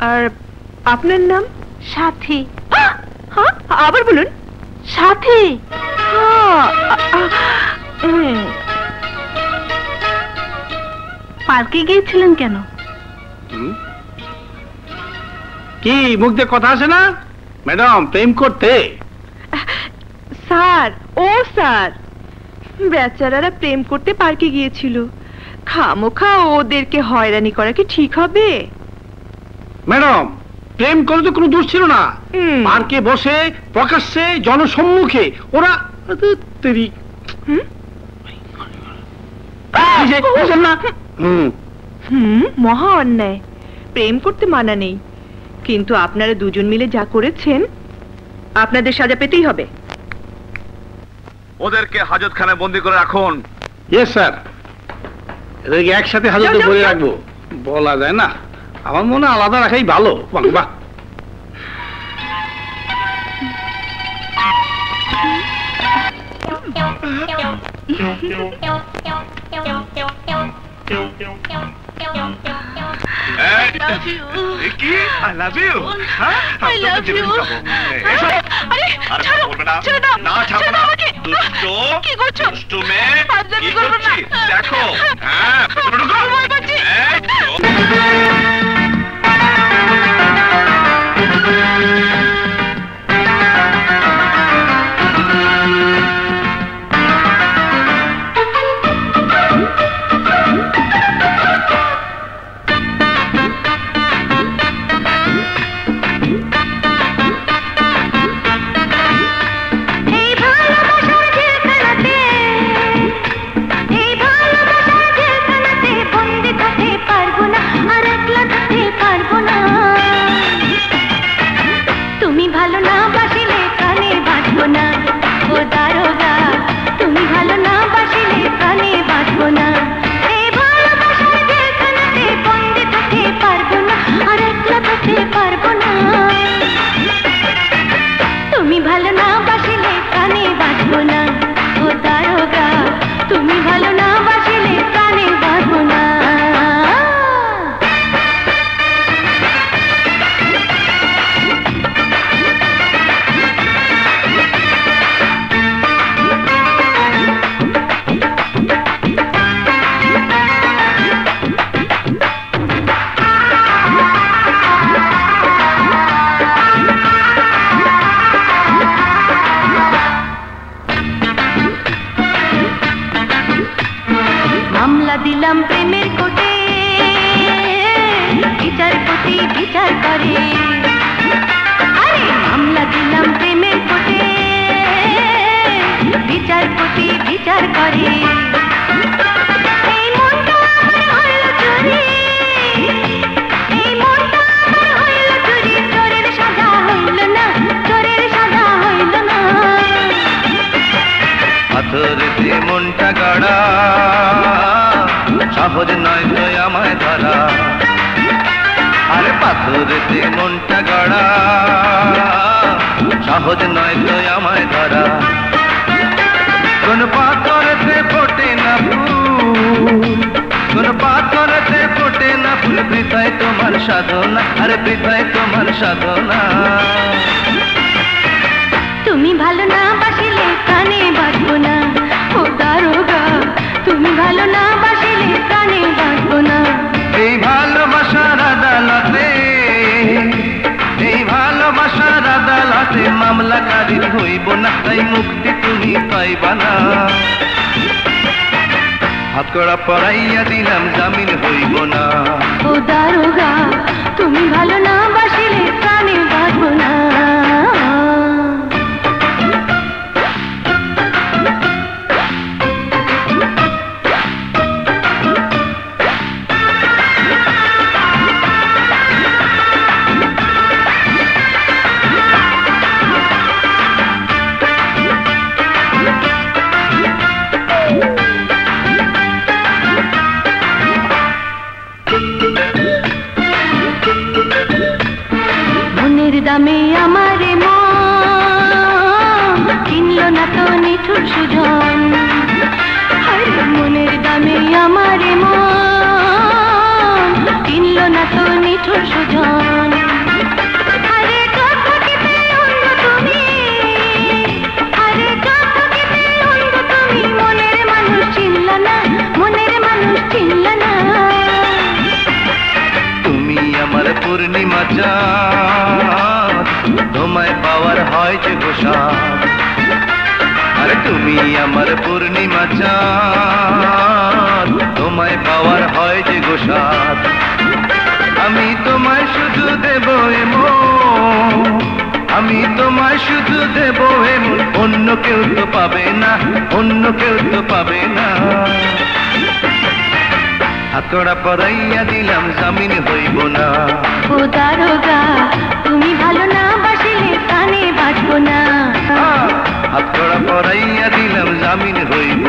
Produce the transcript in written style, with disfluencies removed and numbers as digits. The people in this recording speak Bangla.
আর আপনার নাম? সাথী। হ্যাঁ, আবার বলুন। সাথী। পার্কে গিয়েছিলেন কেন? কি মুখ দিয়ে কথা আসে না? ম্যাডাম প্রেম করতে। স্যার, ও স্যার, বেচারারা প্রেম করতে পার্কে গিয়েছিল, খামোখা ওদেরকে হয়রানি করা কি ঠিক হবে? ম্যাডাম প্রেম করে তো কোনো দোষ ছিল না। পার্কে বসে প্রকাশ্যে জনসম্মুখে ওরা মহা অন্যায়। প্রেম করতে মানা নেই, কিন্তু আপনারা দুজন মিলে যা করেছেন আপনাদের সাজা পেতেই হবে। ওদেরকে হাজতখানায় বন্দি করে রাখুন। ইয়েস স্যার, এদেরকে একসাথে হাজতে ভরে রাখবো বলা যায় না, আমার মনে আলাদা রাখাই ভালো। বাহ, দেখো মনটা গড়া সহজ নয় তো আমায় ধরা, আরে পাথরেতে মনটা গড়া সহজ নয় তো আমায় ধরা। কোন পাথরেতে ফোটে না ফুল, কোন পাথরেতে ফোটে না ফুল, বৃথায় তোমার সাধনা, আরে বৃথায় তোমার সাধনা। তুমি ভালো না বাসিলে কানে বাঁধবো না, ও দারোগা তুমি ভালো না বাসিলে কানে বাঁধবো না। এই ভালোবাসার আদালতে, এই ভালোবাসার আদালতে মামলাকারী হইব না, তাই মুক্তি তুমি পাইবা না। হাতকড়া পরাইয়া দিলাম জামিন হইব না, ও দারোগা তুমি ভালো না বাসিলে কানে বাঁধবো না। দামে আমারে মন কিনলো না তো নিঠুর সুজন, মনের দামে আমারে মন কিনলো না তো নিঠুর সুজন। চাঁদ তোমায় পাওয়ার হয় যে গোসাদ আরে তুমি আমার পূর্ণিমা চাঁদ তোমায় পাওয়ার হয় যে গোসাদ আমি তোমায় শুধু দেব এমন আমি তোমায় শুধু দেব এমন অন্য কেউ তো পাবে না অন্য কেউ তো পাবে না হাতড়া পরাইয়া দিলাম জামিন হইব না ও দারোগা তুমি ভালো না বাসিলে প্রাণে বাঁচবো না হাতড়া পরাইয়া দিলাম জামিন হইব